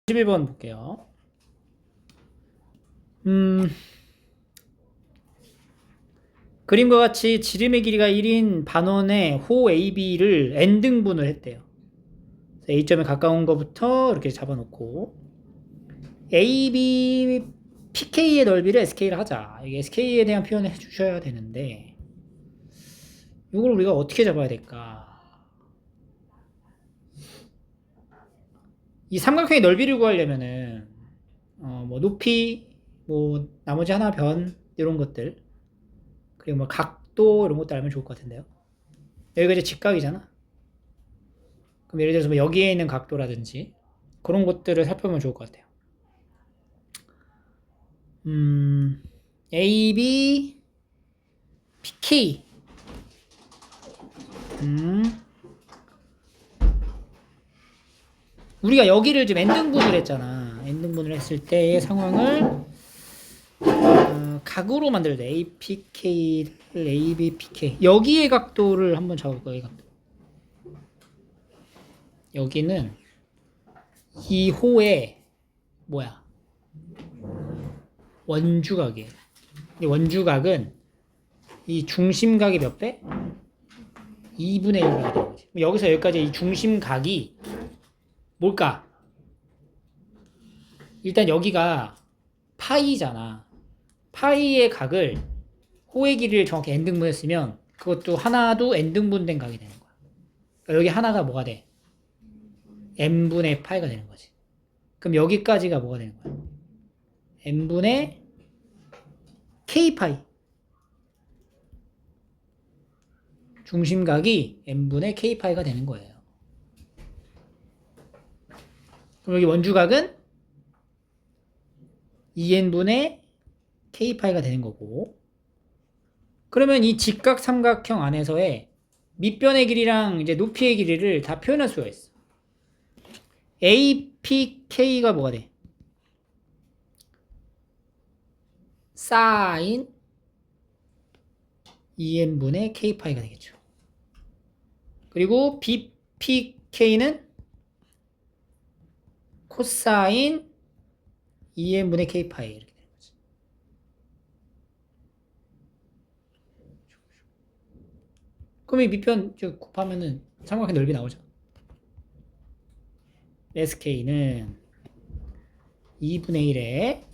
11번 볼게요. 그림과 같이 지름의 길이가 1인 반원의 호 AB를 n등분을 했대요. A점에 가까운 것부터 이렇게 잡아놓고 AB PK의 넓이를 SK를 하자. 이게 SK에 대한 표현을 해주셔야 되는데 이걸 우리가 어떻게 잡아야 될까? 이 삼각형의 넓이를 구하려면은 뭐 높이, 뭐 나머지 하나 변 이런 것들, 그리고 뭐 각도 이런 것도 알면 좋을 것 같은데요. 여기가 이제 직각이잖아. 그럼 예를 들어서 뭐 여기에 있는 각도라든지 그런 것들을 살펴보면 좋을 것 같아요. AB, PK. 우리가 여기를 지금 n등분을 했잖아. n등분을 했을 때의 상황을 각으로 만들 때 APK를 ABPK 여기의 각도를 한번 잡아볼까요? 이 각도. 여기는 이 호의 뭐야? 원주각이에요. 이 원주각은 이 중심각의 몇 배? 2분의 1가 되는 거지. 여기서 여기까지 이 중심각이 뭘까? 일단 여기가 파이잖아. 파이의 각을 호의 길이를 정확히 n등분했으면 그것도 하나도 n등분된 각이 되는 거야. 그러니까 여기 하나가 뭐가 돼? n분의 파이가 되는 거지. 그럼 여기까지가 뭐가 되는 거야? n분의 k파이. 중심각이 n분의 k파이가 되는 거예요. 그럼 여기 원주각은 2n분의 k파이가 되는 거고, 그러면 이 직각 삼각형 안에서의 밑변의 길이랑 이제 높이의 길이를 다 표현할 수가 있어. APK가 뭐가 돼? 사인 2n분의 k파이가 되겠죠. 그리고 BPK는 코사인 2n분의 k파이 이렇게 되는 거지. 그럼 이 밑변 곱하면은 삼각형 넓이 나오죠. SK는 2분의 1에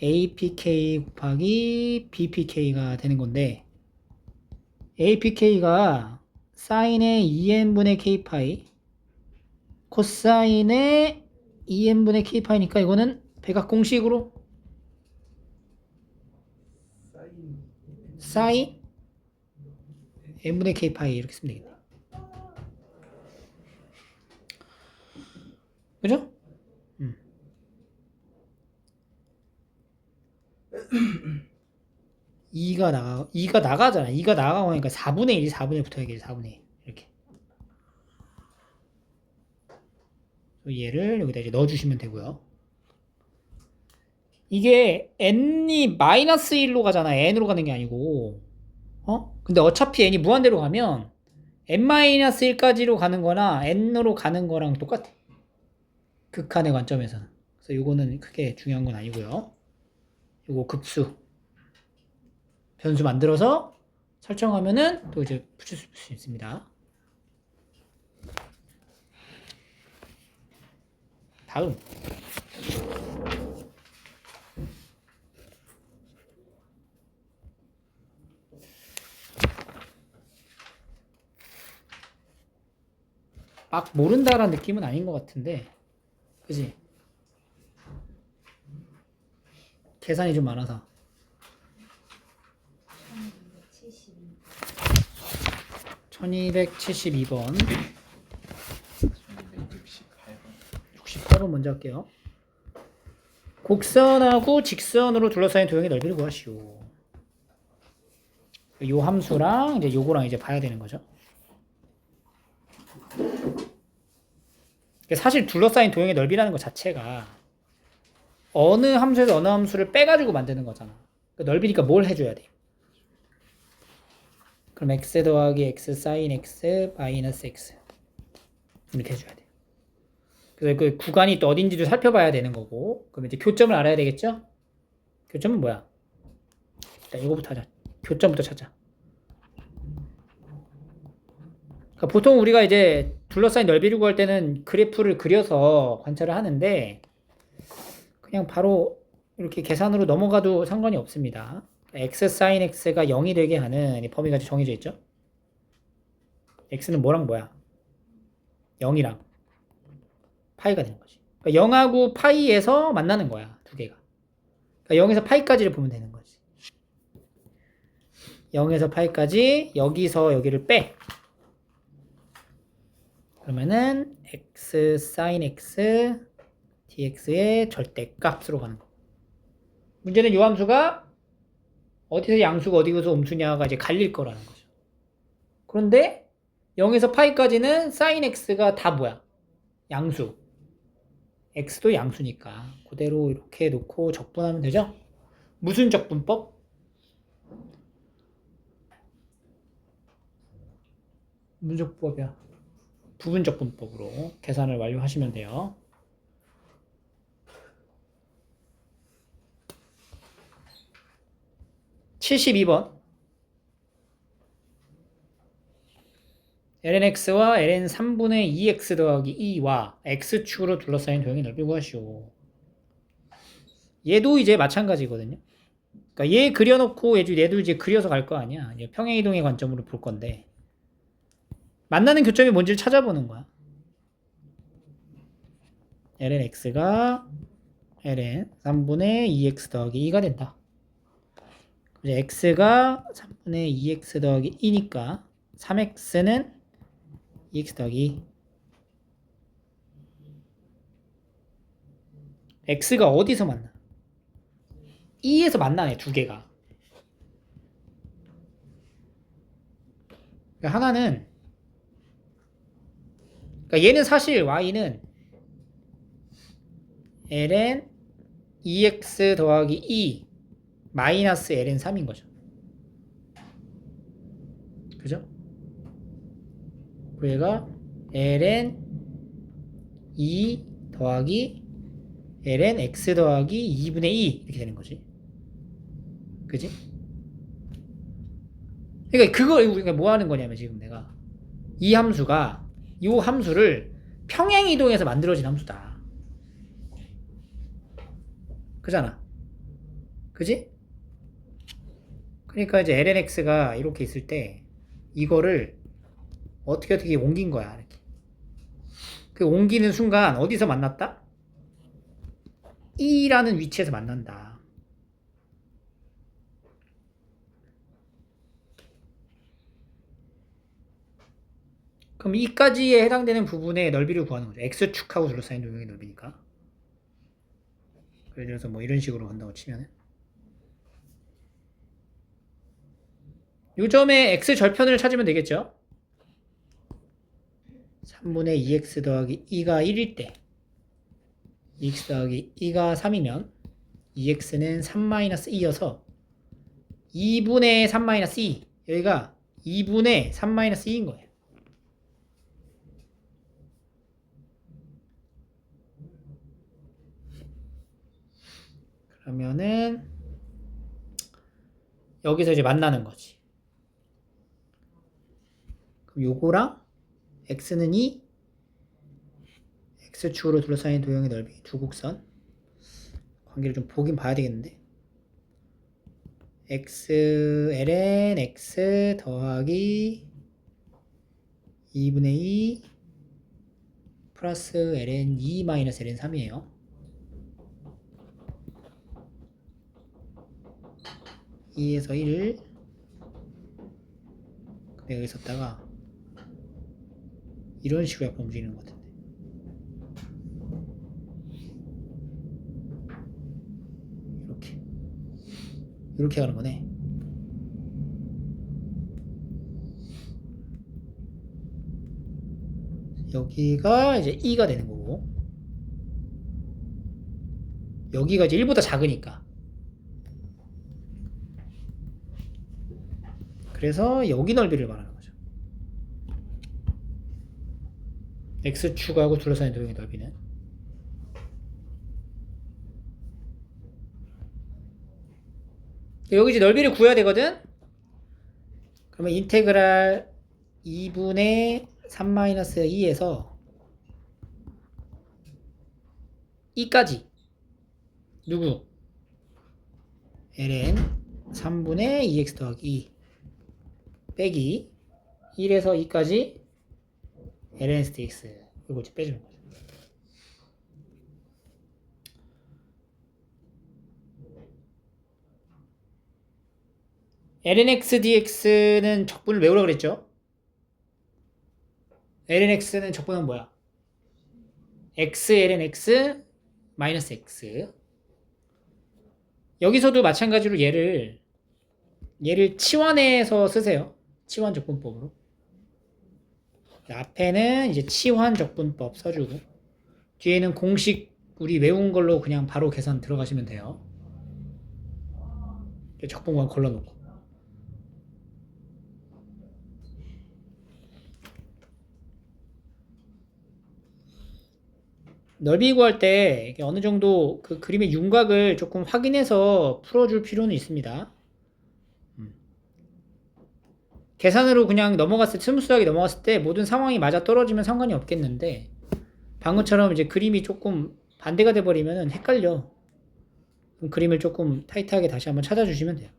APK 곱하기 BPK가 되는 건데, APK가 사인의 2n분의 k파이 코사인의 2n분의 k파이니까 이거는 백악공식으로 사인 n분의 k파이 이렇게 쓰면 되겠네. 그죠? 2가 나가잖아. 2가 나가고 하니까 4분의 1이 4분의 1 붙어야겠지. 4분의 1 이렇게. 얘를 여기다 이제 넣어주시면 되고요. 이게 n이 마이너스 1로 가잖아. n으로 가는 게 아니고. 근데 어차피 n이 무한대로 가면 n-1까지로 가는 거나 n으로 가는 거랑 똑같아. 극한의 관점에서는. 그래서 요거는 크게 중요한 건 아니고요. 요거 급수. 변수 만들어서 설정하면은 또 이제 붙일 수 있습니다. 다음. 막 모른다라는 느낌은 아닌 것 같은데, 그지? 계산이 좀 많아서. 1272번. 68번 먼저 할게요. 곡선하고 직선으로 둘러싸인 도형의 넓이를 구하시오. 요 함수랑 이제 요거랑 이제 봐야 되는 거죠. 사실 둘러싸인 도형의 넓이라는 것 자체가 어느 함수에서 어느 함수를 빼가지고 만드는 거잖아. 그러니까 넓이니까 뭘 해줘야 돼? 그럼 x 더하기 x 사인 x 마이너스 x 이렇게 해줘야 돼. 그래서 그 구간이 또 어딘지도 살펴봐야 되는 거고. 그럼 이제 교점을 알아야 되겠죠? 교점은 뭐야? 일단 이거부터 하자. 교점부터 찾자. 그러니까 보통 우리가 이제 둘러싸인 넓이를 구할 때는 그래프를 그려서 관찰을 하는데 그냥 바로 이렇게 계산으로 넘어가도 상관이 없습니다. x sin x가 0이 되게 하는 이 범위가 정해져 있죠. x는 뭐랑 뭐야? 0이랑 파이가 되는 거지. 그러니까 0하고 파이에서 만나는 거야, 두 개가. 그러니까 0에서 파이까지를 보면 되는 거지. 0에서 파이까지 여기서 여기를 빼. 그러면은 x sin x dx의 절대값으로 가는 거. 문제는 요 함수가 어디서 양수가 어디서 음수냐가 이제 갈릴 거라는 거죠. 그런데 0에서 파이까지는 sin x가 다 뭐야? 양수. x도 양수니까 그대로 이렇게 놓고 적분하면 되죠? 무슨 적분법? 무슨 적분법이야? 부분적분법으로 계산을 완료하시면 돼요. (72번) lnx와 ln 3분의 2x 더하기 2와 x축으로 둘러싸인 도형의 넓이 구하시오. 얘도 이제 마찬가지거든요. 그러니까 얘 그려놓고 얘도 이제 그려서 갈 거 아니야. 평행이동의 관점으로 볼 건데 만나는 교점이 뭔지를 찾아보는 거야. lnx가 ln 3분의 2x 더하기 2가 된다. 이제 x가 3분의 2x 더하기 2니까 3x는 2x 더하기 2. x가 어디서 만나? 2에서 만나네, 두 개가. 그러니까 하나는 그러니까 얘는 사실 y는 ln 2x 더하기 2 마이너스 ln 3인 거죠. 그죠? 얘가 ln 2 더하기 ln x 더하기 2분의 2 이렇게 되는 거지. 그지? 그러니까 그걸 우리가 뭐 하는 거냐면 지금 내가 이 함수가 이 함수를 평행이동에서 만들어진 함수다. 그잖아. 그지? 그러니까 이제 lnx가 이렇게 있을 때 이거를 어떻게 옮긴 거야. 이렇게. 그 옮기는 순간 어디서 만났다? 2라는 위치에서 만난다. 그럼 2까지에 해당되는 부분의 넓이를 구하는 거죠. x축하고 둘러싸인 도형의 넓이니까. 예를 들어서 뭐 이런 식으로 한다고 치면은 요 점에 x 절편을 찾으면 되겠죠. 3분의 2x 더하기 2가 1일 때 2x 더하기 2가 3이면 2x는 3-2여서 2분의 3-2 여기가 2분의 3-2인 거예요. 그러면은 여기서 이제 만나는 거지. 그럼 요거랑 x는 2 x축으로 둘러싸인 도형의 넓이 두 곡선 관계를 좀 보긴 봐야 되겠는데 x ln x 더하기 2분의 2 플러스 ln 2 마이너스 ln 3이에요. 2에서 1 여기 있었다가 이런 식으로 약간 움직이는 것 같은데 이렇게 가는 거네. 여기가 이제 2가 되는 거고 여기가 이제 1보다 작으니까 그래서 여기 넓이를 말하는 거죠. x축하고 둘러싸인 도형의 넓이는 여기 이제 넓이를 구해야 되거든. 그러면 인테그랄 2분의 3-2에서 2까지 누구? ln 3분의 2x 더하기 2 빼기 1에서 2까지 ln dx 이거 이제 빼주는 거죠. ln x dx는 적분을 외우라 그랬죠? ln x는 적분은 뭐야? x ln x 마이너스 x. 여기서도 마찬가지로 얘를 치환해서 쓰세요. 치환 적분법으로. 앞에는 이제 치환 적분법 써주고 뒤에는 공식 우리 외운 걸로 그냥 바로 계산 들어가시면 돼요. 적분관 걸러놓고. 넓이 구할 때 어느 정도 그 그림의 윤곽을 조금 확인해서 풀어줄 필요는 있습니다. 계산으로 그냥 스무스하게 넘어갔을 때 모든 상황이 맞아 떨어지면 상관이 없겠는데 방금처럼 이제 그림이 조금 반대가 돼버리면 헷갈려. 그럼 그림을 조금 타이트하게 다시 한번 찾아주시면 돼요.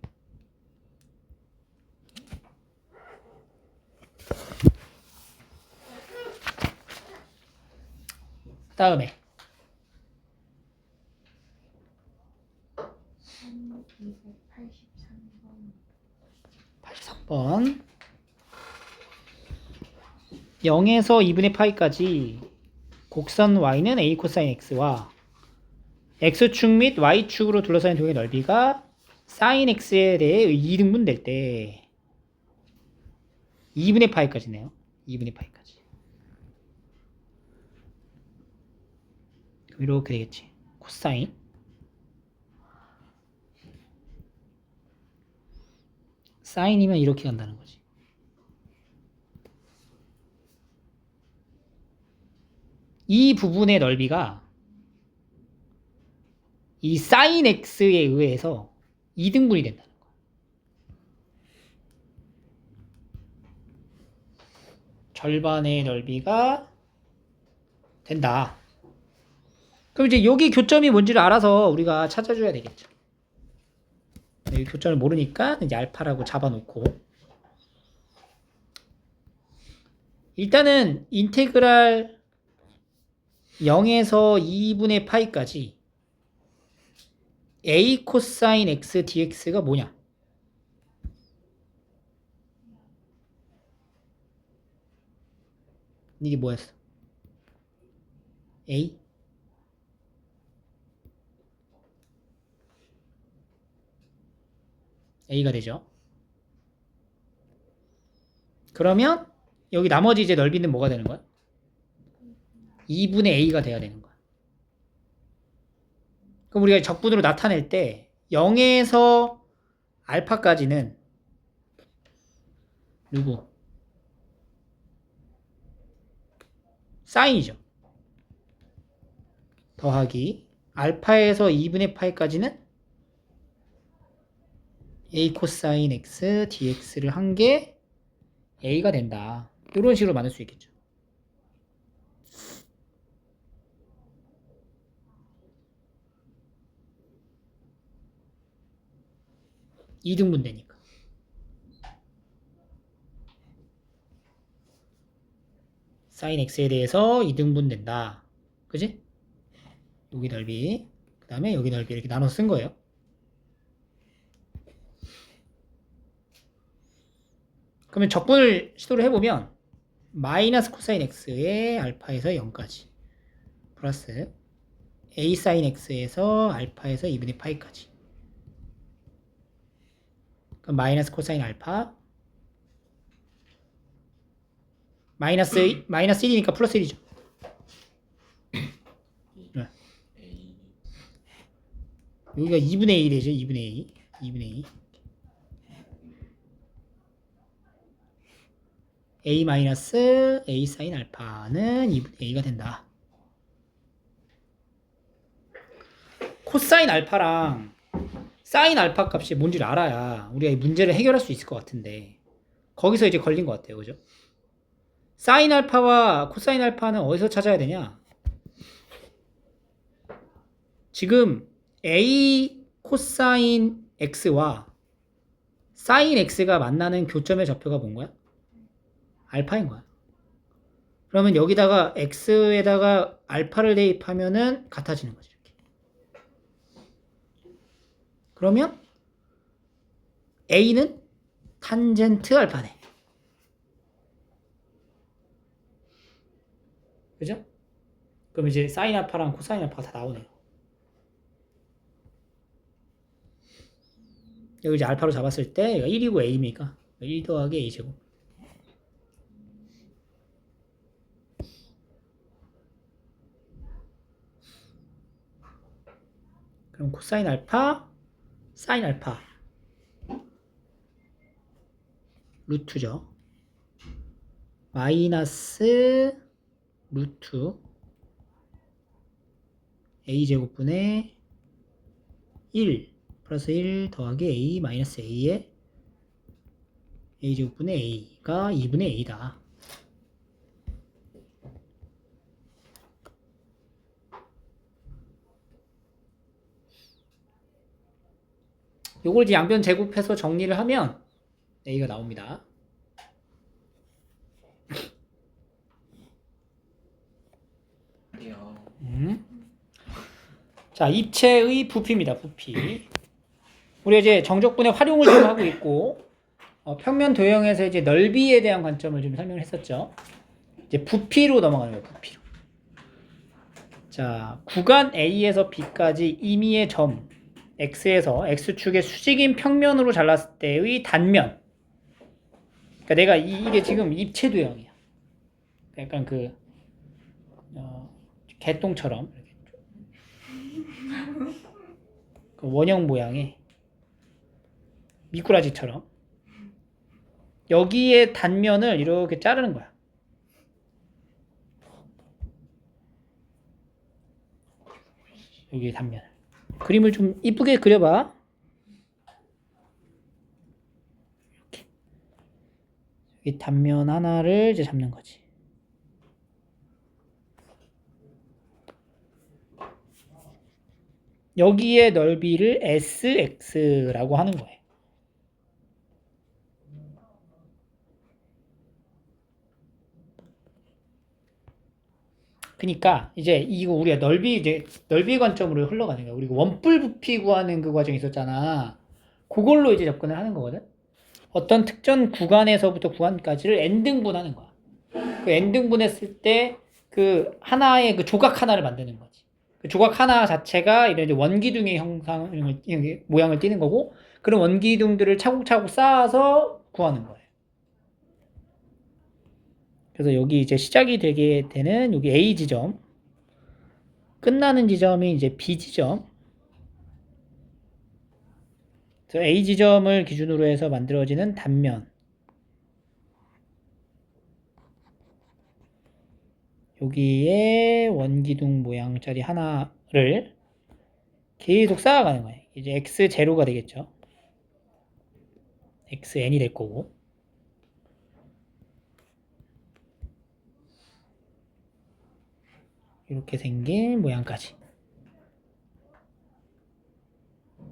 다음에 83번 0에서 2분의 파이까지 곡선 y는 a 코사인 x와 x축 및 y축으로 둘러싸인 도형의 넓이가 사인 x에 대해 2등분 될 때 2분의 파이까지네요. 2분의 파이까지. 이렇게 되겠지. 코사인 사인이면 이렇게 간다는 거지. 이 부분의 넓이가 이 사인 x에 의해서 2등분이 된다는 거. 절반의 넓이가 된다. 그럼 이제 여기 교점이 뭔지를 알아서 우리가 찾아줘야 되겠죠. 이 교점을 모르니까 이제 알파라고 잡아놓고 일단은 인테그랄 0에서 2분의 파이까지 a 코사인 x dx가 뭐냐? 이게 뭐였어? a? a가 되죠. 그러면 여기 나머지 이제 넓이는 뭐가 되는 거야? 2분의 a가 돼야 되는 거야. 그럼 우리가 적분으로 나타낼 때 0에서 알파까지는 누구? 사인이죠. 더하기 알파에서 2분의 파이까지는 a 코사인 x dx를 한 게 a가 된다. 이런 식으로 만들 수 있겠죠. 이등분 되니까. 사인 x에 대해서 2등분 된다. 그지? 여기 넓이, 그 다음에 여기 넓이 이렇게 나눠 쓴 거예요. 그러면 적분을 시도를 해보면 마이너스 코사인 x에 알파에서 0까지 플러스 a 사인 x에서 알파에서 2분의 파이까지. 그럼 마이너스 코사인 알파 마이너스 1이니까 플러스 1이죠. 네. 여기가 2분의 1 되죠. 2분의 2. 2분의 2. a 마이너스 a 사인 알파는 2분의 a가 된다. 코사인 알파랑 사인 알파 값이 뭔지를 알아야 우리가 이 문제를 해결할 수 있을 것 같은데 거기서 이제 걸린 것 같아요. 그죠? 사인 알파와 코사인 알파는 어디서 찾아야 되냐? 지금 A 코사인 X와 사인 X가 만나는 교점의 좌표가 뭔 거야? 알파인 거야. 그러면 여기다가 X에다가 알파를 대입하면은 같아지는 거지. 이렇게. 그러면 A는 탄젠트 알파네. 그죠? 그럼 이제 사인 알파랑 코사인 알파가 다 나오네요. 여기 이제 알파로 잡았을 때 얘가 1이고 A니까 1 더하기 A제곱. 그럼 코사인 알파, 사인 알파 루트죠. 마이너스 루트 A제곱분의 1 플러스 1 더하기 A 마이너스 A의 A제곱분의 A가 2분의 A다. 요걸 이제 양변 제곱해서 정리를 하면 A가 나옵니다. 자, 입체의 부피입니다. 부피. 우리가 이제 정적분의 활용을 좀 하고 있고 평면 도형에서 이제 넓이에 대한 관점을 좀 설명을 했었죠. 이제 부피로 넘어가는 거예요. 부피로. 자, 구간 A에서 B까지 임의의 점 X에서 X축의 수직인 평면으로 잘랐을 때의 단면. 그러니까 내가 이게 지금 입체 도형이야. 약간 그 개똥처럼 그 원형 모양의 미꾸라지처럼 여기에 단면을 이렇게 자르는 거야. 여기 단면을. 그림을 좀 이쁘게 그려봐. 이렇게. 여기 단면 하나를 이제 잡는 거지. 여기에 넓이를 SX라고 하는 거예요. 그러니까 이제 이거 우리가 넓이 관점으로 흘러가는 거야. 우리가 원뿔 부피 구하는 그 과정이 있었잖아. 그걸로 이제 접근을 하는 거거든. 어떤 특정 구간에서부터 구간까지를 n등분하는 거야. 그 n등분했을 때 그 하나의 그 조각 하나를 만드는 거지. 그 조각 하나 자체가 이런 이제 원기둥의 모양을 띠는 거고, 그런 원기둥들을 차곡차곡 쌓아서 구하는 거예요. 그래서 여기 이제 시작이 되게 되는 여기 A 지점, 끝나는 지점이 이제 B 지점. 그래서 A 지점을 기준으로 해서 만들어지는 단면. 여기에 원기둥 모양짜리 하나를 계속 쌓아가는 거예요. 이제 x0가 되겠죠. xn이 될 거고. 이렇게 생긴 모양까지.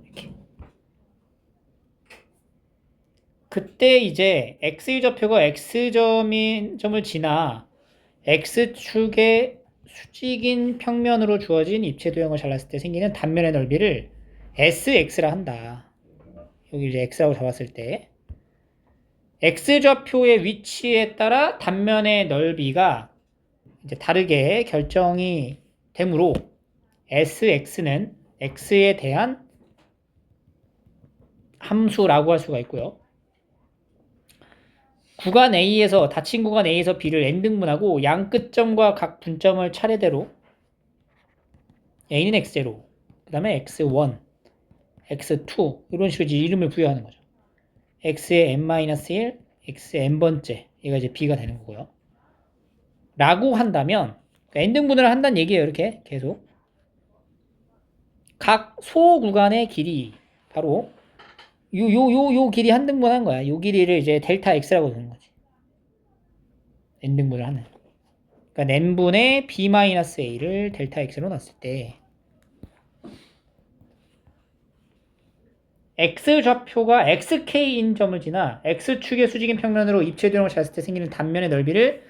이렇게. 그때 이제 x의 좌표가 x점을 지나 x축의 수직인 평면으로 주어진 입체 도형을 잘랐을 때 생기는 단면의 넓이를 sx라 한다. 여기 이제 x라고 잡았을 때 x좌표의 위치에 따라 단면의 넓이가 이제 다르게 결정이 되므로 sx는 x에 대한 함수라고 할 수가 있고요. 구간 A에서 닫힌 구간 A에서 B를 n등분하고 양 끝점과 각 분점을 차례대로 A는 x0, 그 다음에 x1, x2 이런 식으로 이제 이름을 부여하는 거죠. x의 n-1, x의 n번째, 얘가 이제 B가 되는 거고요. 라고 한다면 n등분을 한다는 얘기예요. 이렇게 계속 각 소 구간의 길이 바로 요 길이 한 등분 한 거야. 요 길이를 이제 델타 x라고 두는 거지. n등분을 하는. 그러니까 n분의 b-a를 델타 x로 놨을 때 x좌표가 xk인 점을 지나 x축의 수직인 평면으로 입체도형을 잤을 때 생기는 단면의 넓이를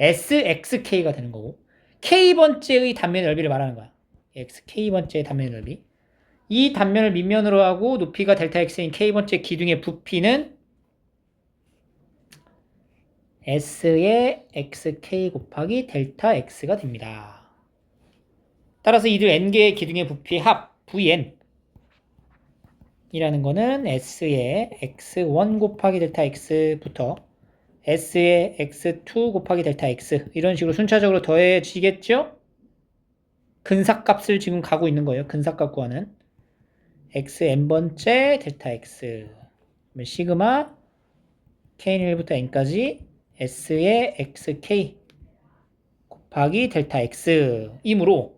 sxk가 되는 거고, k번째의 단면의 넓이를 말하는 거야. k번째의 단면의 넓이. 이 단면을 밑면으로 하고 높이가 델타 x인 k번째 기둥의 부피는 s의 xk 곱하기 델타 x가 됩니다. 따라서 이들 n개의 기둥의 부피 합 vn 이라는 거는 s의 x1 곱하기 델타 x부터 s의 x2 곱하기 델타 x 이런 식으로 순차적으로 더해지겠죠? 근사값을 지금 가고 있는 거예요. 근사값 구하는 xn번째 델타 x 시그마 k는 1부터 n까지 s의 xk 곱하기 델타 x 이므로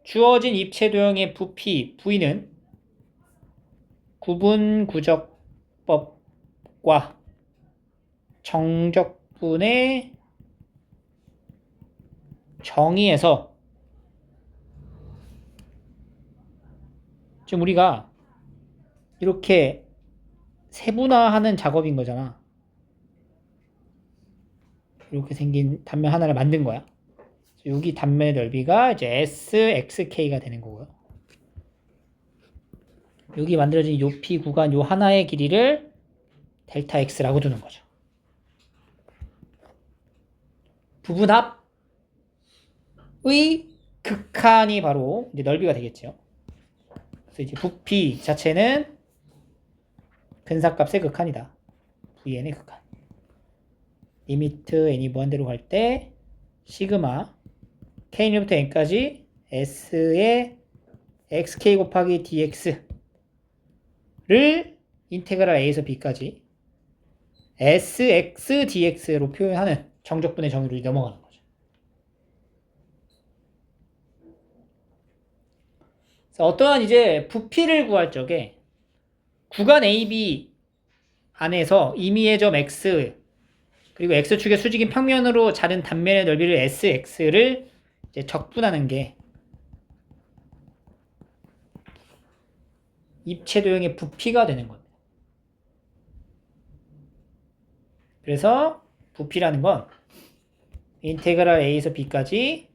주어진 입체도형의 부피 v는 구분구적법과 정적분의 정의에서 지금 우리가 이렇게 세분화하는 작업인 거잖아. 이렇게 생긴 단면 하나를 만든 거야. 여기 단면의 넓이가 이제 SXK가 되는 거고요. 여기 만들어진 요 P 구간 요 하나의 길이를 델타 X라고 두는 거죠. 부분합의 극한이 바로 이제 넓이가 되겠죠. 그래서 이제 부피 자체는 근사값의 극한이다. VN의 극한. 리미트 n이 무한대로 갈 때 시그마 k1부터 n까지 s의 xk 곱하기 dx를 인테그랄 a에서 b까지 sx dx로 표현하는 정적분의 정의로 넘어가는 거죠. 그래서 어떠한 이제 부피를 구할 적에 구간 AB 안에서 임의의 점 x 그리고 x축의 수직인 평면으로 자른 단면의 넓이를 sx를 이제 적분하는 게 입체도형의 부피가 되는 겁니다. 그래서 부피라는 건 인테그랄 a에서 b까지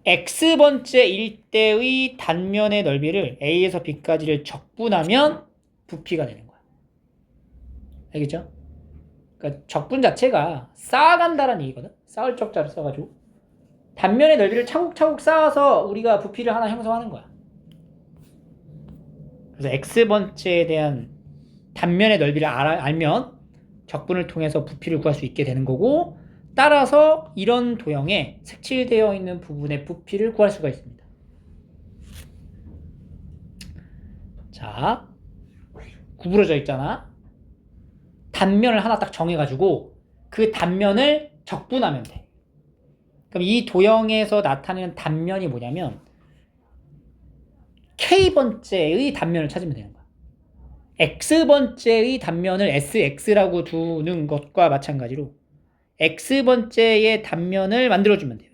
x번째 일대의 단면의 넓이를 a에서 b까지를 적분하면 부피가 되는 거야. 알겠죠? 그러니까 적분 자체가 쌓아간다라는 얘기거든. 쌓을 적자를 써가지고 단면의 넓이를 차곡차곡 쌓아서 우리가 부피를 하나 형성하는 거야. 그래서 x번째에 대한 단면의 넓이를 알면 적분을 통해서 부피를 구할 수 있게 되는 거고, 따라서 이런 도형에 색칠되어 있는 부분의 부피를 구할 수가 있습니다. 자, 구부러져 있잖아. 단면을 하나 딱 정해가지고 그 단면을 적분하면 돼. 그럼 이 도형에서 나타내는 단면이 뭐냐면 k번째의 단면을 찾으면 되는 거야. x번째의 단면을 sx라고 두는 것과 마찬가지로 x번째의 단면을 만들어주면 돼요.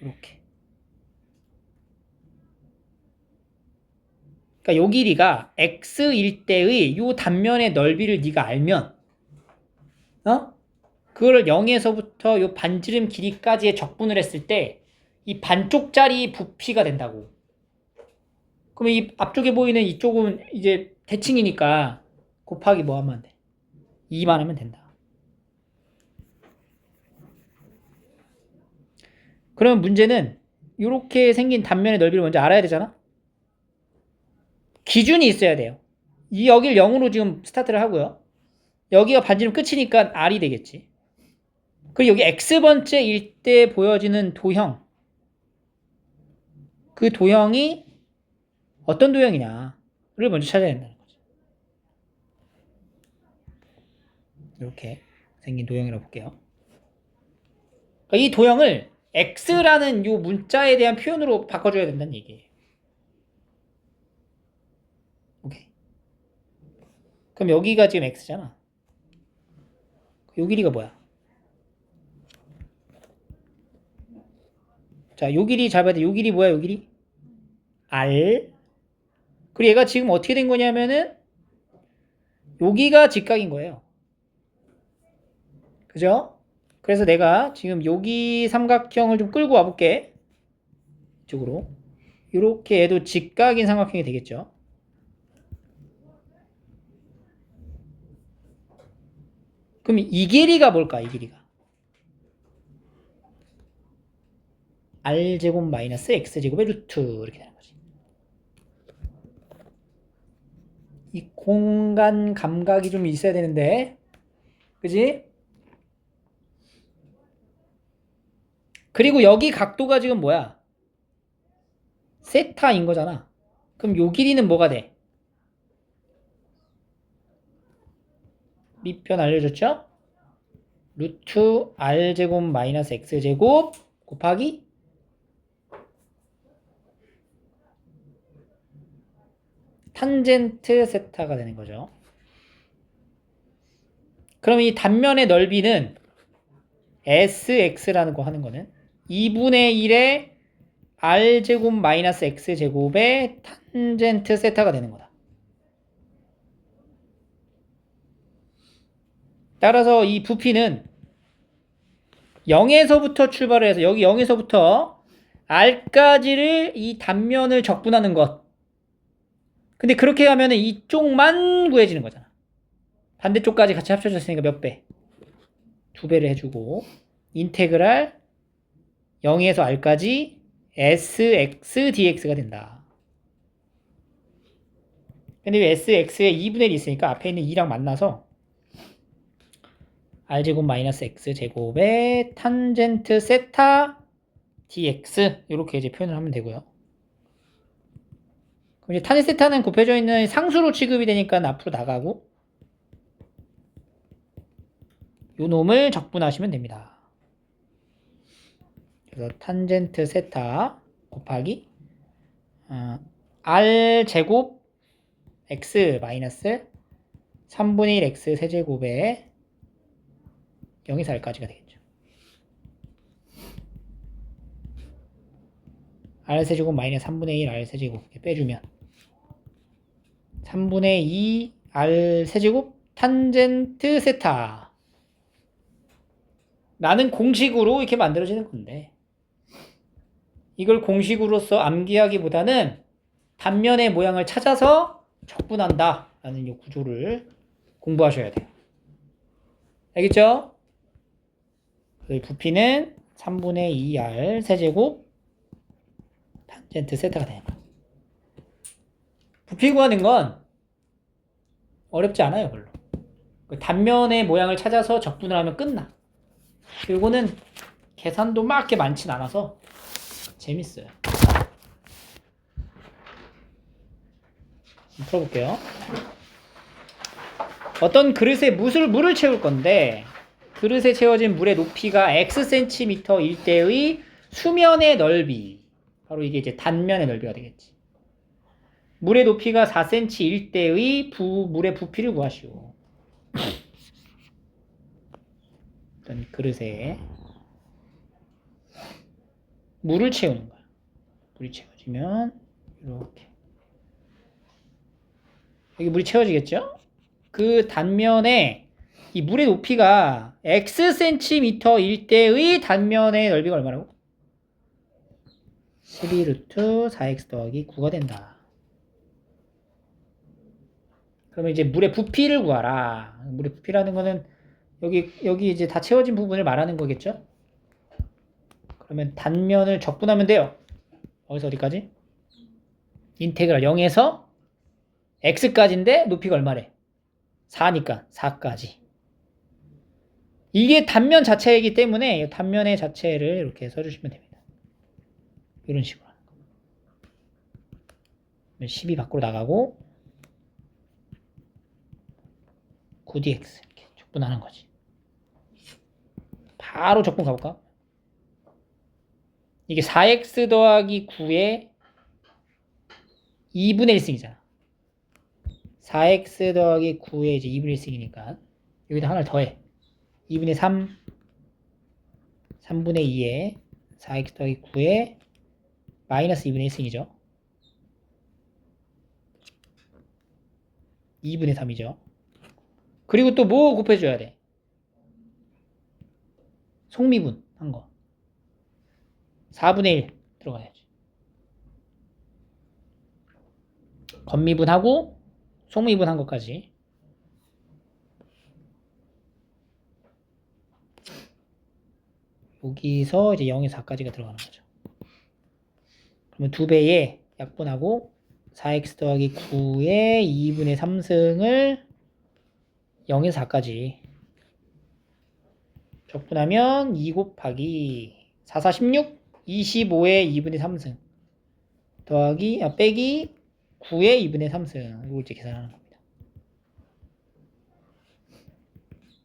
이렇게. 그러니까 요 길이가 x일 때의 요 단면의 넓이를 네가 알면 그거를 0에서부터 요 반지름 길이까지의 적분을 했을 때 이 반쪽짜리 부피가 된다고. 그러면 이 앞쪽에 보이는 이쪽은 이제 대칭이니까 곱하기 뭐 하면 돼? 2만 하면 된다. 그러면 문제는 이렇게 생긴 단면의 넓이를 먼저 알아야 되잖아? 기준이 있어야 돼요. 여길 0으로 지금 스타트를 하고요. 여기가 반지름 끝이니까 R이 되겠지. 그리고 여기 X번째일 때 보여지는 도형. 그 도형이 어떤 도형이냐를 먼저 찾아야 된다는 거죠. 이렇게 생긴 도형이라고 볼게요. 이 도형을 X라는 요 문자에 대한 표현으로 바꿔줘야 된다는 얘기예요. 그럼 여기가 지금 x잖아. 요 길이가 뭐야? 자, 요 길이 잘 봐야 돼. 요 길이 뭐야? 요 길이? r. 그리고 얘가 지금 어떻게 된 거냐면은 여기가 직각인 거예요. 그죠? 그래서 내가 지금 여기 삼각형을 좀 끌고 와볼게. 이쪽으로. 이렇게 얘도 직각인 삼각형이 되겠죠. 그럼 이 길이가 뭘까? 이 길이가 r제곱 마이너스 x제곱의 루트 이렇게 되는 거지. 이 공간 감각이 좀 있어야 되는데, 그지? 그리고 여기 각도가 지금 뭐야? 세타인 거잖아. 그럼 요 길이는 뭐가 돼? 밑변 알려줬죠? 루트 r제곱 마이너스 x제곱 곱하기 탄젠트 세타가 되는 거죠. 그럼 이 단면의 넓이는 sx라는 거 하는 거는 2분의 1의 r제곱 마이너스 x제곱의 탄젠트 세타가 되는 거다. 따라서 이 부피는 0에서부터 출발을 해서 여기 0에서부터 r까지를 이 단면을 적분하는 것. 근데 그렇게 하면 이쪽만 구해지는 거잖아. 반대쪽까지 같이 합쳐졌으니까 몇 배? 2배를 해주고 인테그랄 0에서 r까지 sx dx가 된다. 근데 왜 sx에 2분의 1이 있으니까 앞에 있는 2랑 만나서 r제곱 마이너스 x제곱의 탄젠트 세타 dx 이렇게 이제 표현을 하면 되고요. 그럼 이제 탄젠트 세타는 곱해져 있는 상수로 취급이 되니까 앞으로 나가고 요 놈을 적분하시면 됩니다. 그래서 탄젠트 세타 곱하기 r제곱 x 마이너스 3분의 1 x 세제곱에 0에서 r까지가 되겠죠. r 세제곱 마이너스 3분의 1 r 세제곱 이렇게 빼주면 3분의 2 r 세제곱 탄젠트 세타 라는 공식으로 이렇게 만들어지는 건데 이걸 공식으로서 암기하기보다는 단면의 모양을 찾아서 적분한다 라는 이 구조를 공부하셔야 돼요. 알겠죠? 부피는 3분의 2r 세제곱 탄젠트 세타가 되는 거예요. 부피 구하는 건 어렵지 않아요, 별로. 단면의 모양을 찾아서 적분을 하면 끝나. 이거는 계산도 막 이렇게 많진 않아서 재밌어요. 풀어볼게요. 어떤 그릇에 물을 채울 건데 그릇에 채워진 물의 높이가 xcm일 때의 수면의 넓이, 바로 이게 이제 단면의 넓이가 되겠지. 물의 높이가 4cm일 때의 물의 부피를 구하시오. 어떤 그릇에 물을 채우는 거야. 물이 채워지면 이렇게 여기 물이 채워지겠죠? 그 단면에 이 물의 높이가 xcm일 때의 단면의 넓이가 얼마라고? 12루트 4x 더하기 9가 된다. 그러면 이제 물의 부피를 구하라. 물의 부피라는 거는 여기 이제 다 채워진 부분을 말하는 거겠죠? 그러면 단면을 적분하면 돼요. 어디서 어디까지? 인테그랄 0에서 x까지인데 높이가 얼마래? 4니까 4까지. 이게 단면 자체이기 때문에 단면의 자체를 이렇게 써주시면 됩니다. 이런 식으로 하는 거. 12 밖으로 나가고 9dx 이렇게 적분하는 거지. 바로 적분 가볼까? 이게 4x 더하기 9의 2분의 1승이잖아. 4x 더하기 9에 이제 2분의 1승이니까 여기다 하나를 더해. 2분의 3, 3분의 2에 4x 더하기 9에 마이너스 2분의 1승이죠. 2분의 3이죠. 그리고 또 뭐 곱해줘야 돼? 속미분 한 거. 4분의 1 들어가야지. 겉미분하고 속미분 한 것까지. 여기서 이제 0에서 4까지가 들어가는 거죠. 그러면 2배에 약분하고 4x 더하기 9의 2분의 3승을 0에서 4까지 적분하면 2 곱하기 4, 4, 16, 25의 2분의 3승 더하기 빼기 9의 2분의 3승 이걸 이제 계산하는 겁니다.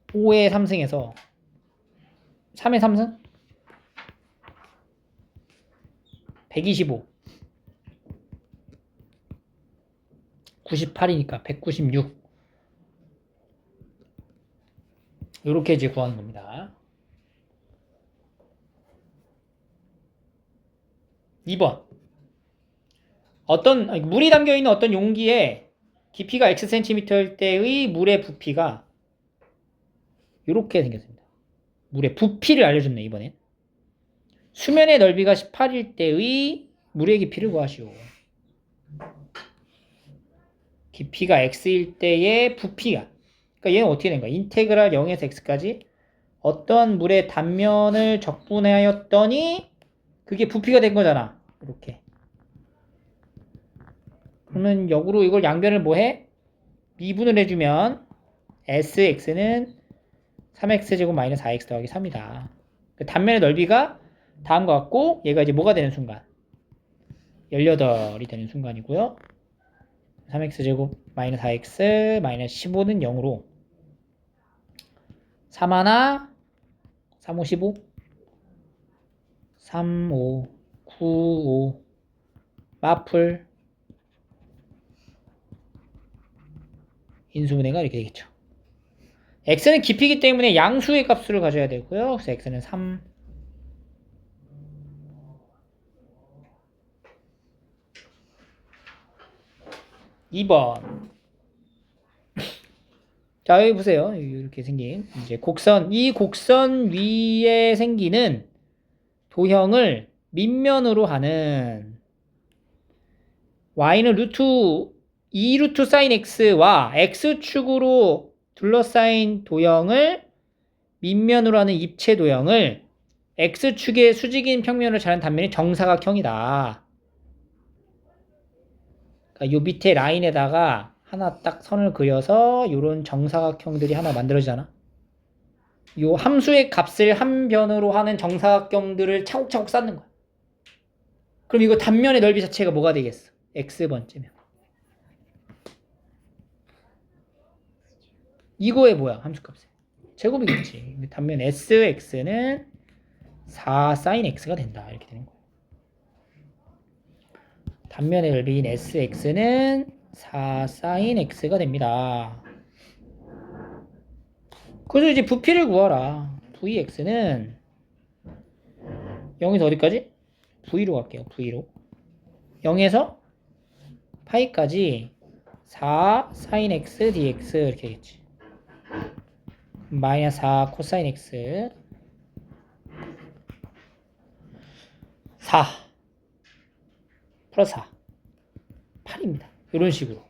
5의 3승에서 3의 3승 125 98이니까 196 이렇게 이제 구하는 겁니다. 2번 물이 담겨있는 어떤 용기에 깊이가 Xcm일 때의 물의 부피가 이렇게 생겼습니다. 물의 부피를 알려줬네 이번엔. 수면의 넓이가 18일 때의 물의 깊이를 구하시오. 깊이가 x일 때의 부피가 그러니까 얘는 어떻게 된 거야? 인테그랄 0에서 x까지 어떤 물의 단면을 적분하였더니 그게 부피가 된 거잖아. 이렇게. 그러면 역으로 이걸 양변을 뭐 해? 미분을 해주면 sx는 3x제곱 마이너스 4x 더하기 3이다. 그 단면의 넓이가 다음과 같고 얘가 이제 뭐가 되는 순간? 18이 되는 순간이고요. 3x제곱 마이너스 4x 마이너스 15는 0으로 3 하나 3, 5, 15 3, 5, 9, 5 마플 인수분해가 이렇게 되겠죠. x는 깊이기 때문에 양수의 값수를 가져야 되고요. 그래서 x는 3 2번 자 여기 보세요. 이렇게 생긴 이제 곡선 이 곡선 위에 생기는 도형을 밑면으로 하는 y는 루트 2루트 사인 x와 x축으로 둘러싸인 도형을 밑면으로 하는 입체 도형을 x축의 수직인 평면을 자른 단면이 정사각형이다. 그러니까 요 밑에 라인에다가 하나 딱 선을 그려서 요런 정사각형들이 하나 만들어지잖아. 요 함수의 값을 한 변으로 하는 정사각형들을 차곡차곡 쌓는 거야. 그럼 이거 단면의 넓이 자체가 뭐가 되겠어? x번째면. 이거의 뭐야? 함수값이. 제곱이겠지. 단면 sx는 4 sin x가 된다. 이렇게 되는 거야. 단면의 넓이인 sx는 4 sin x가 됩니다. 그래서 이제 부피를 구하라. vx는 0에서 어디까지? v로 갈게요. v로. 0에서 파이까지 4 sin x dx 이렇게 되겠지. 마이너스 4 코사인 x 4 플러스 4 8입니다. 이런 식으로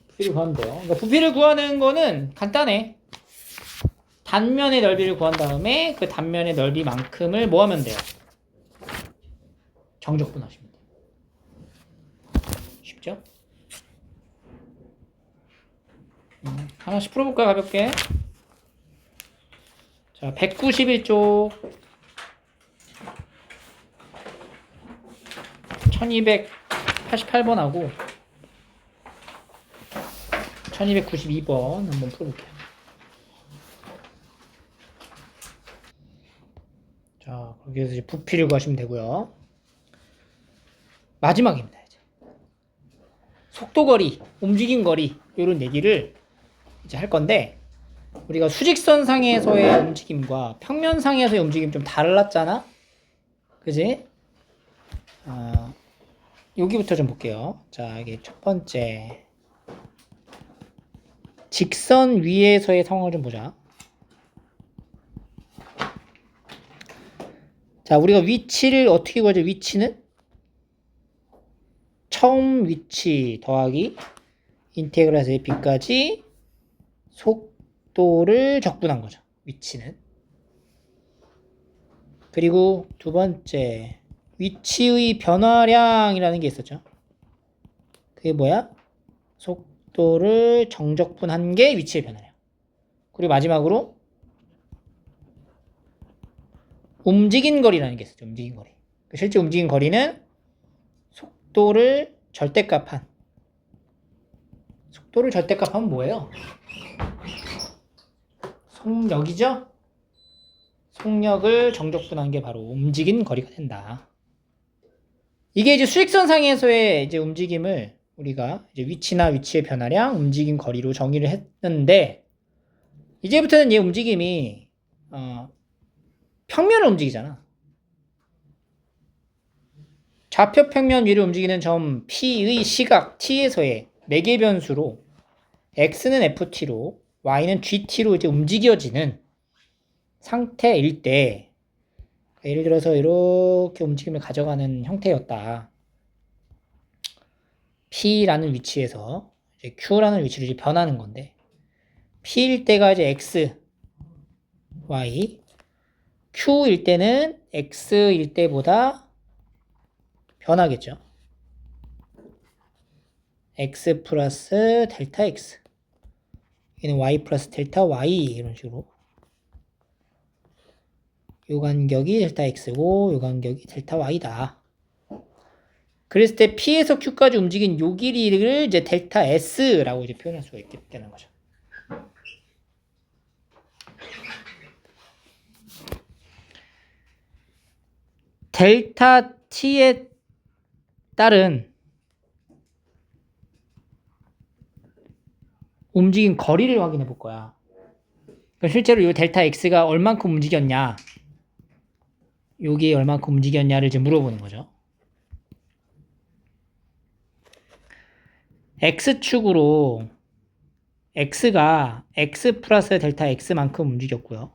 부피를 구하면 돼요. 그러니까 부피를 구하는 거는 간단해. 단면의 넓이를 구한 다음에 그 단면의 넓이만큼을 뭐 하면 돼요? 정적분하시면 돼요. 쉽죠? 하나씩 풀어볼까요? 가볍게. 자, 191쪽 1288번하고 1292번 한번 풀어볼게요. 자, 거기에서 이제 부피를 구하시면 되고요. 마지막입니다. 이제. 속도거리, 움직임거리 이런 얘기를 이제 할 건데 우리가 수직선상에서의 움직임과 평면상에서의 움직임 좀 달랐잖아? 그지? 여기부터 좀 볼게요. 자, 이게 첫 번째 직선 위에서의 상황을 좀 보자. 자, 우리가 위치를 어떻게 구하죠? 위치는 처음 위치 더하기 인테그랄에서 b까지 속도를 적분한 거죠. 위치는. 그리고 두 번째 위치의 변화량이라는 게 있었죠. 그게 뭐야? 속도를 정적분한 게 위치의 변화량. 그리고 마지막으로 움직인 거리라는 게 있었죠. 움직인 거리. 실제 움직인 거리는 속도를 절대값한. 속도를 절대값하면 뭐예요? 속력이죠? 속력을 정적분한 게 바로 움직인 거리가 된다. 이게 이제 수직선상에서의 이제 움직임을 우리가 이제 위치나 위치의 변화량, 움직임 거리로 정의를 했는데 이제부터는 이 움직임이 평면을 움직이잖아. 좌표 평면 위를 움직이는 점 P의 시각 T에서의 매개 변수로 X는 FT로 Y는 GT로 이제 움직여지는 상태일 때 예를 들어서 이렇게 움직임을 가져가는 형태였다. P라는 위치에서 이제 Q라는 위치로 이제 변하는 건데 P일 때가 이제 X, Y, Q일 때는 X일 때보다 변하겠죠. X 플러스 델타 X. 얘는 Y 플러스 델타 Y 이런 식으로. 요 간격이 델타 X고 요 간격이 델타 Y다. 그랬을 때 P에서 Q까지 움직인 요 길이를 이제 델타 S라고 이제 표현할 수가 있게 되는 거죠. 델타 T에 따른 움직임 거리를 확인해 볼 거야. 실제로 이 델타 X가 얼만큼 움직였냐, 여기에 얼만큼 움직였냐를 이제 물어보는 거죠. X축으로 X가 X 플러스 델타 X만큼 움직였고요.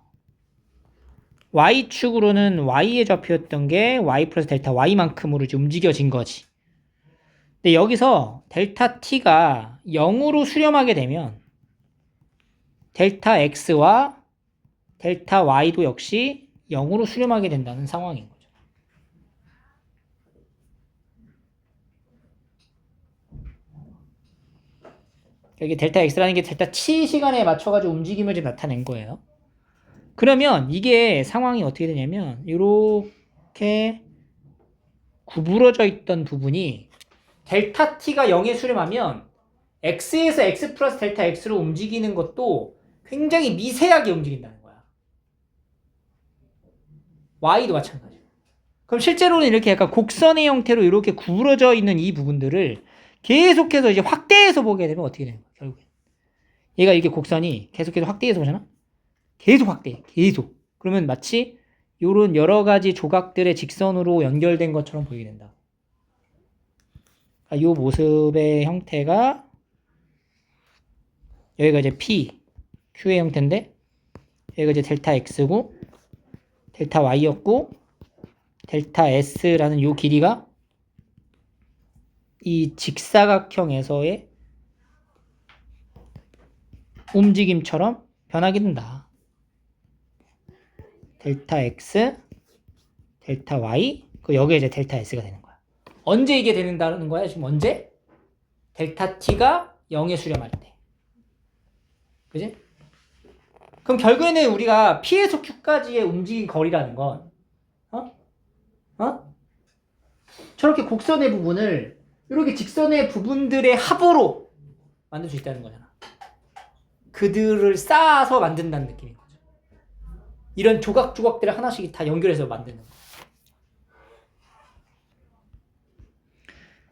Y축으로는 Y의 좌표였던 게 Y 플러스 델타 Y만큼으로 이제 움직여진 거지. 근데 여기서 델타 T가 0으로 수렴하게 되면 델타 X와 델타 Y도 역시 0으로 수렴하게 된다는 상황인 거죠. 여기 델타 X라는 게 델타 T 시간에 맞춰가지고 움직임을 좀 나타낸 거예요. 그러면 이게 상황이 어떻게 되냐면 이렇게 구부러져 있던 부분이 델타 T가 0에 수렴하면 X에서 X 플러스 델타 X로 움직이는 것도 굉장히 미세하게 움직인다는 거야. Y도 마찬가지고. 그럼 실제로는 이렇게 약간 곡선의 형태로 이렇게 구부러져 있는 이 부분들을 계속해서 이제 확대해서 보게 되면 어떻게 되는 거야, 결국엔. 얘가 이렇게 곡선이 계속해서 확대해서 보잖아? 계속 확대해. 계속. 그러면 마치 요런 여러 가지 조각들의 직선으로 연결된 것처럼 보이게 된다. 이 모습의 형태가 여기가 이제 P, Q의 형태인데 여기가 이제 델타 X고 델타 Y였고 델타 S라는 요 길이가 이 직사각형에서의 움직임처럼 변하게 된다. 델타 X, 델타 Y, 여기에 이제 델타 S가 되는 거야. 언제 이게 되는다는 거야? 지금 언제? 델타 T가 0에 수렴할 때. 그지? 그럼 결국에는 우리가 P에서 Q까지의 움직임 거리라는 건 저렇게 곡선의 부분을 이렇게 직선의 부분들의 합으로 만들 수 있다는 거잖아. 그들을 쌓아서 만든다는 느낌인 거죠. 이런 조각조각들을 하나씩 다 연결해서 만드는 거.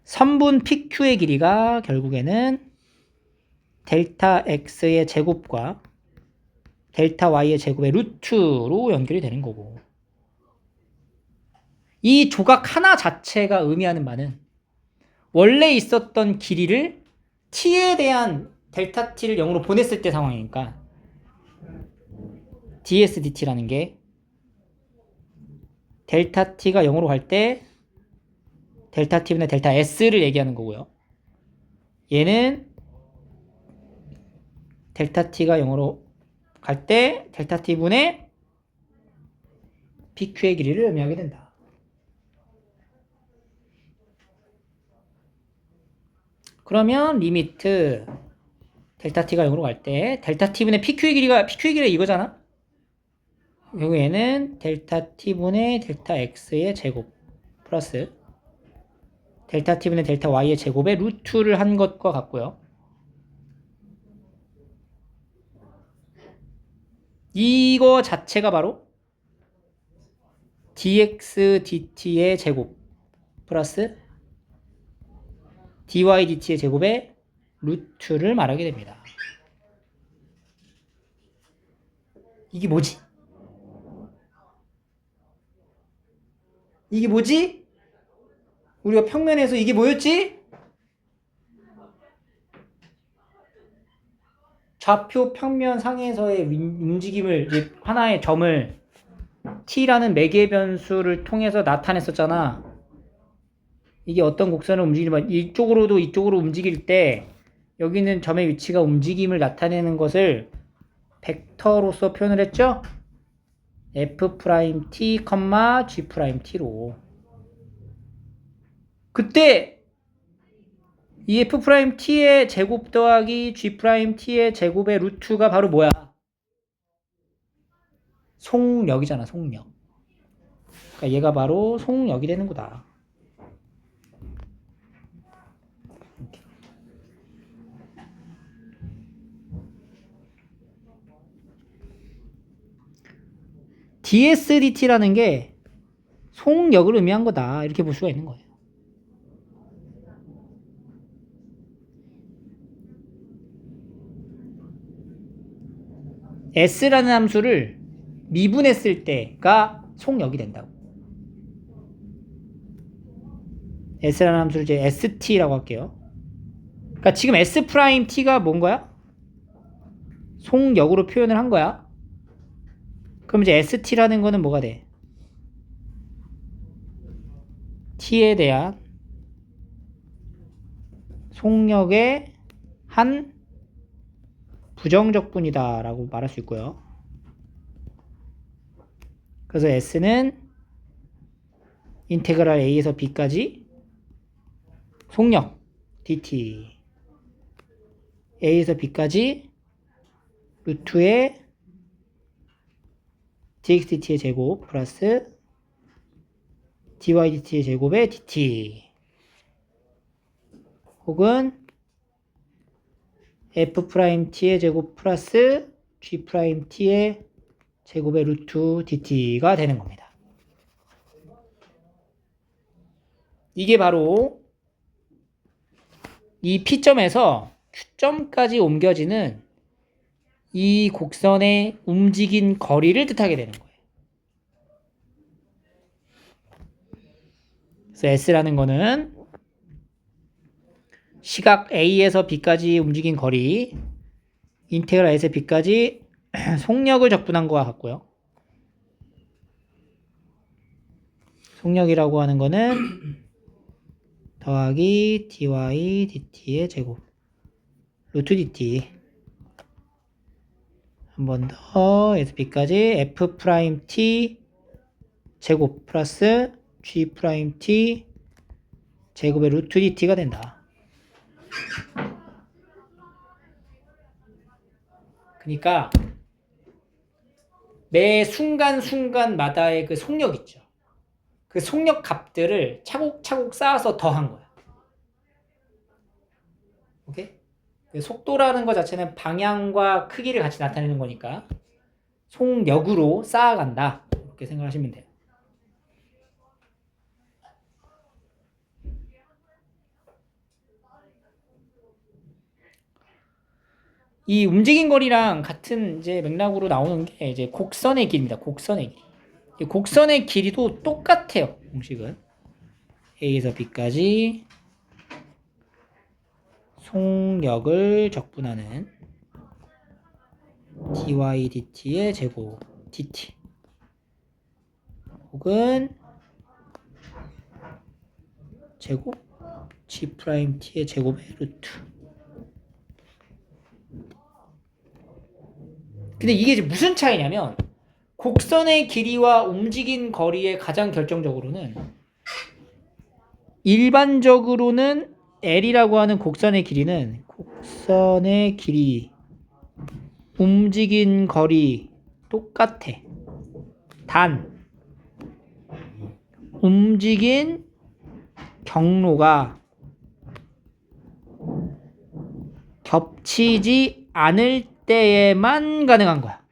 선분 PQ의 길이가 결국에는 델타 X의 제곱과 델타 Y의 제곱의 루트로 연결이 되는 거고, 이 조각 하나 자체가 의미하는 바는 원래 있었던 길이를 t에 대한 델타 t를 0으로 보냈을 때 상황이니까 ds dt라는 게 델타 t가 0으로 갈 때 델타 t분의 델타 s를 얘기하는 거고요. 얘는 델타 t가 0으로 갈 때 델타 t분의 pq의 길이를 의미하게 된다. 그러면 리미트 델타 t가 0으로 갈 때 델타 t분의 pq의 길이가 이거잖아. 결국에는 델타 t분의 델타 x의 제곱 플러스 델타 t분의 델타 y의 제곱의 루트를 한 것과 같고요. 이거 자체가 바로 dx dt의 제곱 플러스 dy dt의 제곱의 루트를 말하게 됩니다. 이게 뭐지? 이게 뭐지? 우리가 평면에서 이게 뭐였지? 좌표 평면 상에서의 움직임을, 하나의 점을 t라는 매개 변수를 통해서 나타냈었잖아. 이게 어떤 곡선을 움직이면 이쪽으로도 이쪽으로 움직일 때 여기 있는 점의 위치가 움직임을 나타내는 것을 벡터로서 표현을 했죠? F't, G'T로. 그때 이 F'T의 제곱 더하기 G'T의 제곱의 루트가 바로 뭐야? 속력이잖아, 속력. 그러니까 얘가 바로 속력이 되는 거다. dsdt라는 게 속력을 의미한 거다. 이렇게 볼 수가 있는 거예요. s라는 함수를 미분했을 때가 속력이 된다고. s라는 함수를 이제 st라고 할게요. 그러니까 지금 s't가 뭔 거야? 속력으로 표현을 한 거야. 그럼 이제 st라는 거는 뭐가 돼? t에 대한 속력의 한 부정적분이다 라고 말할 수 있고요. 그래서 s는 인테그랄 a에서 b까지 속력 dt a에서 b까지 루트의 dx dt의 제곱 플러스 dy dt의 제곱의 dt 혹은 f't의 제곱 플러스 g't의 제곱의 루트 dt가 되는 겁니다. 이게 바로 이 P점에서 Q점까지 옮겨지는 이 곡선의 움직인 거리를 뜻하게 되는 거예요. 그래서 S라는 거는 시각 A에서 B까지 움직인 거리, 인테그랄 A에서 B까지 속력을 적분한 거와 같고요. 속력이라고 하는 거는 더하기 dy dt의 제곱 루트 dt 한 번 더 sb까지 f't 제곱 플러스 g't 제곱의 루트 dt가 된다. 그러니까 매 순간순간마다의 그 속력 있죠. 그 속력 값들을 차곡차곡 쌓아서 더한 거야. 오케이? 속도라는 것 자체는 방향과 크기를 같이 나타내는 거니까 속력으로 쌓아간다. 이렇게 생각하시면 돼요. 이 움직인 거리랑 같은 이제 맥락으로 나오는 게 이제 곡선의 길입니다. 곡선의 길. 이 곡선의 길이도 똑같아요. 공식은 A에서 B까지 속력을 적분하는 dy dt의 제곱 dt 혹은 제곱 g't의 제곱의 루트. 근데 이게 이제 무슨 차이냐면 곡선의 길이와 움직인 거리의 가장 결정적으로는 일반적으로는 L이라고 하는 곡선의 길이는 곡선의 길이 움직인 거리 똑같아. 단 움직인 경로가 겹치지 않을 때에만 가능한 거야.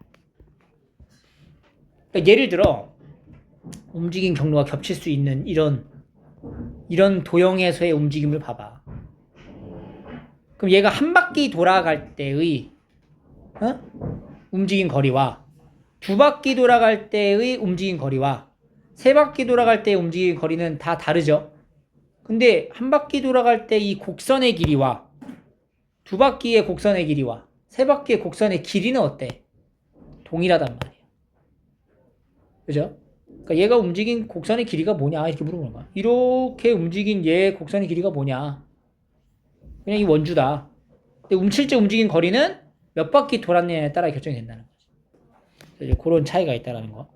그러니까 예를 들어 움직인 경로가 겹칠 수 있는 이런 도형에서의 움직임을 봐봐. 그럼 얘가 한 바퀴 돌아갈 때의 움직인 거리와 두 바퀴 돌아갈 때의 움직인 거리와 세 바퀴 돌아갈 때의 움직인 거리는 다 다르죠. 근데 한 바퀴 돌아갈 때 이 곡선의 길이와 두 바퀴의 곡선의 길이와 세 바퀴의 곡선의 길이는 어때? 동일하단 말이에요. 그죠? 그러니까 얘가 움직인 곡선의 길이가 뭐냐 이렇게 물어보는 거야. 이렇게 움직인 얘의 곡선의 길이가 뭐냐? 그냥 이 원주다. 근데 실제 움직인 거리는 몇 바퀴 돌았느냐에 따라 결정이 된다는 거지. 이제 그런 차이가 있다는 거.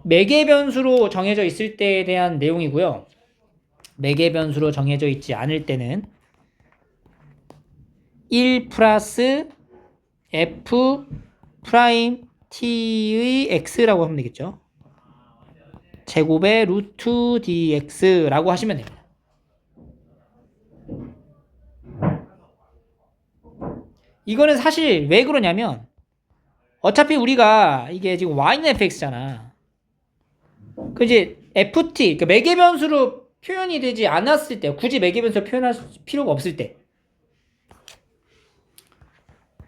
매개 변수로 정해져 있을 때에 대한 내용이고요. 매개 변수로 정해져 있지 않을 때는 1 플러스 f 프라임 t의 x라고 하면 되겠죠. 제곱의 루트 dx라고 하시면 됩니다. 이거는 사실 왜 그러냐면 어차피 우리가 이게 지금 y는 fx잖아. 그 이제 ft 그러니까 매개 변수로 표현이 되지 않았을 때, 굳이 매개 변수로 표현할 필요가 없을 때,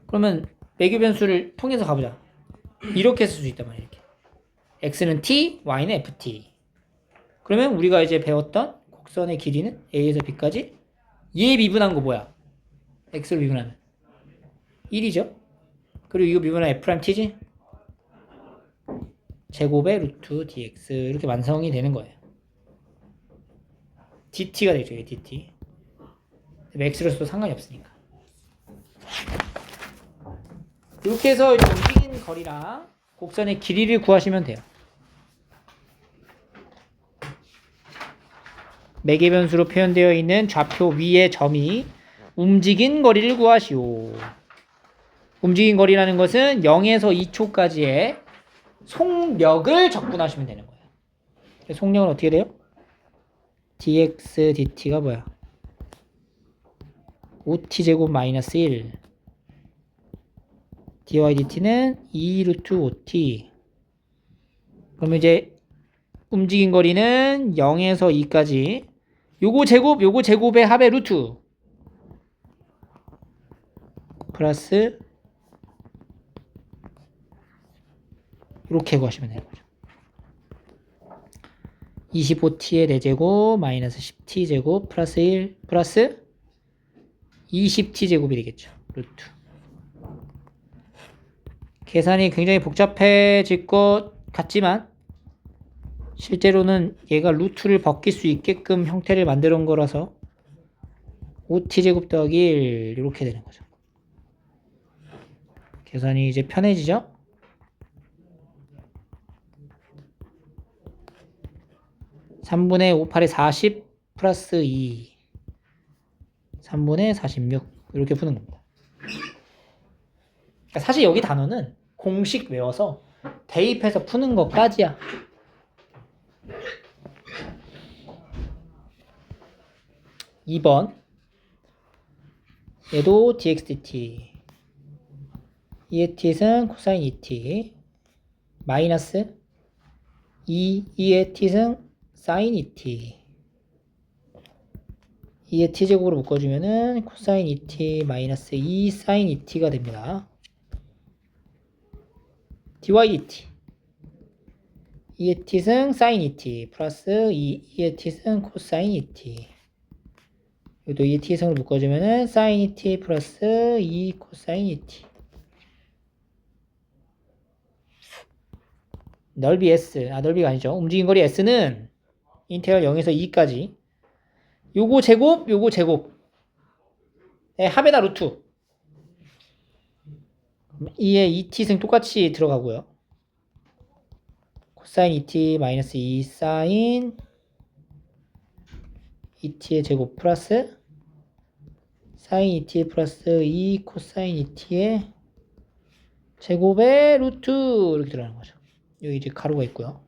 그러면 매개 변수를 통해서 가보자. 이렇게 쓸 수 있단 말이야. 이렇게. x는 t, y는 ft. 그러면 우리가 이제 배웠던 곡선의 길이는 a에서 b까지 얘 미분한 거 뭐야? x로 미분하면 1이죠. 그리고 이거 미분하면 f't지? 제곱의 루트 dx 이렇게 완성이 되는 거예요. dt가 되죠. dt. x로 써도 상관이 없으니까. 이렇게 해서 움직인 거리랑 곡선의 길이를 구하시면 돼요. 매개 변수로 표현되어 있는 좌표 위의 점이 움직인 거리를 구하시오. 움직인 거리라는 것은 0에서 2초까지의 속력을 적분하시면 되는 거예요. 속력은 어떻게 돼요? dx dt가 뭐야? 5t제곱 마이너스 1 dy dt는 2 루트 5t. 그러면 이제 움직인 거리는 0에서 2까지 요거 제곱의 합의 루트 플러스 이렇게 구하시면 되는 거죠. 25t의 4제곱 마이너스 10t제곱 플러스 1 플러스 20t제곱이 되겠죠. 루트. 계산이 굉장히 복잡해질 것 같지만 실제로는 얘가 루트를 벗길 수 있게끔 형태를 만들어 온 거라서 5t제곱 더하기 1 이렇게 되는 거죠. 계산이 이제 편해지죠? (3분의 5, 8의 40) 플러스 2 (3분의 46) 이렇게 푸는 겁니다. 그러니까 사실 여기 단어는 공식 외워서 대입해서 푸는 것까지야. (2번) 얘도 dx dt 2의 t승 코사인 2t 마이너스 2의 t승 사인 2t 2의 t제곱으로 묶어주면은 코사인 2t 마이너스 2 사인 2t가 됩니다. dy dt 2의 t승 사인 2t 플러스 2의 t승 코사인 2t. 여기도 2의 t승을 묶어주면은 사인 2t 플러스 2 코사인 2t. 넓이 s, 넓이가 아니죠. 움직인 거리 s는 인테그랄 0에서 2까지. 요거 제곱, 요거 제곱. 합에다 루트. 2의 2t승 똑같이 들어가고요. 코사인 2t 마이너스 2 사인 2t의 제곱 플러스 사인 2t 플러스 2 코사인 2t의 제곱의 루트 이렇게 들어가는 거죠. 여기 이제 가로가 있고요.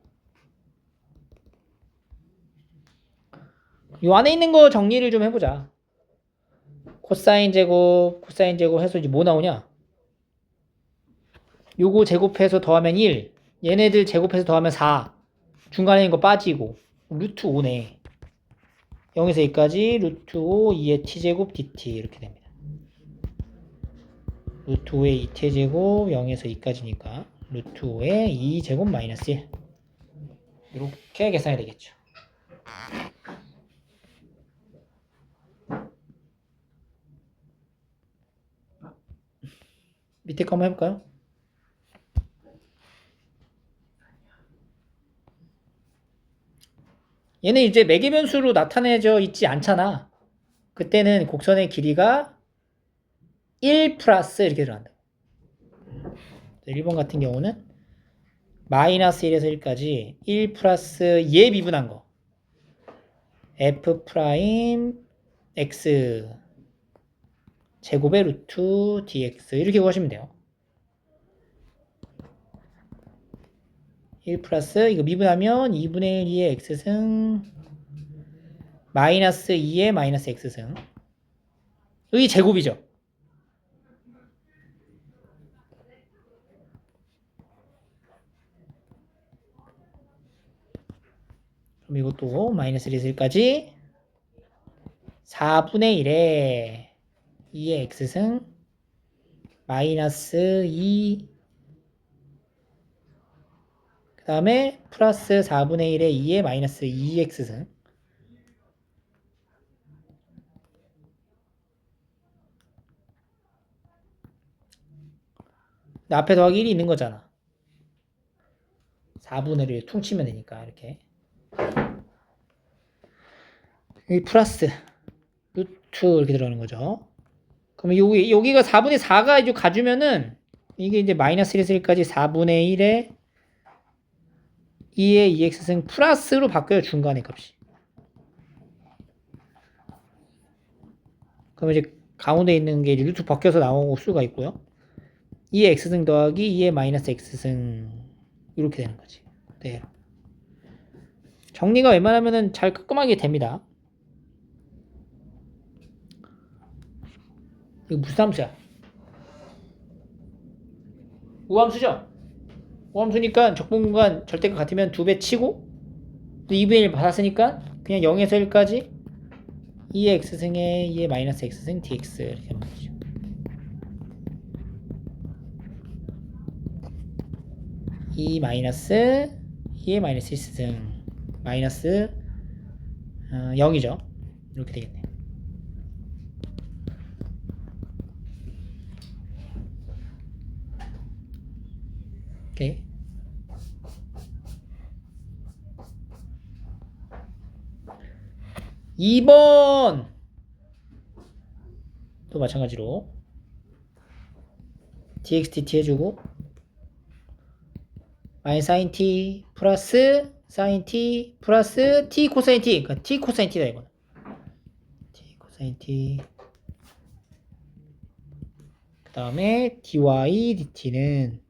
요 안에 있는 거 정리를 좀 해보자. 코사인 제곱 해서 이제 뭐 나오냐? 요거 제곱해서 더하면 1. 얘네들 제곱해서 더하면 4. 중간에 있는 거 빠지고. 루트 5네. 0에서 2까지 루트 5 2의 t제곱 dt 이렇게 됩니다. 루트 5의 2t제곱 0에서 2까지니까 루트 5의 2제곱 마이너스 1 이렇게 계산이 되겠죠. 밑에 거 한번 해볼까요? 얘는 이제 매개변수로 나타내져 있지 않잖아. 그때는 곡선의 길이가 1 플러스 이렇게 들어간다. 1번 같은 경우는 마이너스 1에서 1까지 1 플러스 얘 미분한 거 f 프라임 x 제곱의 루트 dx 이렇게 구하시면 돼요. 1 플러스 이거 미분하면 2분의 1의 x승 마이너스 2의 마이너스 x승 의 제곱이죠. 그럼 이것도 마이너스 1에서 1까지 4분의 1에 2의 x승 마이너스 2 그 다음에 플러스 4분의 1에 2의 마이너스 2x승 앞에 더하기 1이 있는 거잖아. 4분의 1을 퉁치면 되니까 이렇게 여기 플러스 루트 이렇게 들어가는 거죠. 그러면 여기가 4분의 4가 이제 가주면은 이게 이제 마이너스 1에서 1까지 4분의 1에 2의 2x승 플러스로 바뀌어요. 중간의 값이. 그럼 이제 가운데 있는 게 루트 바뀌어서 나올 수가 있고요. 2의 x승 더하기 2의 마이너스 x승 이렇게 되는 거지. 네. 정리가 웬만하면은 잘 깔끔하게 됩니다. 이거 무슨 함수야? 우함수죠? 우함수니까 적분공간 절대값 같으면 2배 치고 2분의 1 받았으니까 그냥 0에서 1까지 2의 x승에 2의 마이너스 x승 dx 이렇게 하는 거죠. 2 마이너스 2의 마이너스 1승 마이너스 0이죠. 이렇게 되겠네요. 오케이. (2번) 또 마찬가지로 dx dt 해주고 마이너스 사인 t 플러스 사인 t 플러스 t 코사인 t 그러니까 t 코사인 t다 이거는 t 코사인 t 그 다음에 dy dt는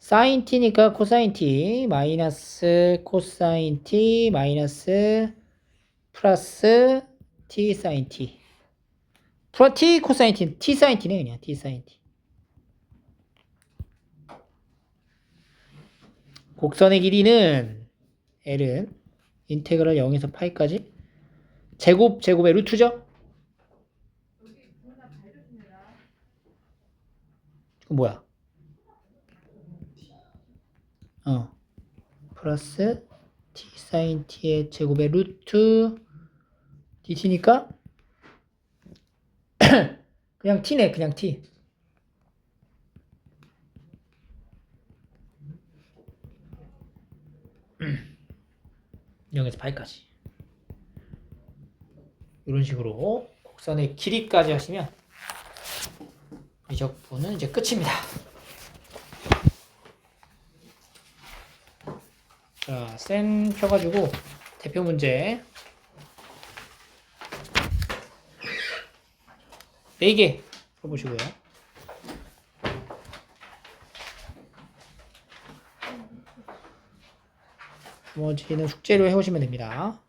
사인 t니까 코사인 t 마이너스 코사인 t 마이너스 플러스 t 사인 t t 코사인 t t 사인 t네 그냥 t 사인 t 곡선의 길이는 l은 인테그랄 0에서 파이까지 제곱의 루트죠? 이거 뭐야? 플러스 t 사인 t의 제곱의 루트 dt니까 그냥 t네, 그냥 t. 여기서 파이까지. 이런 식으로 곡선의 길이까지 하시면 미적분은 이제 끝입니다. 자, 쌤 펴가지고 대표 문제 4개 써보시고요. 나머지는 숙제로 해오시면 됩니다.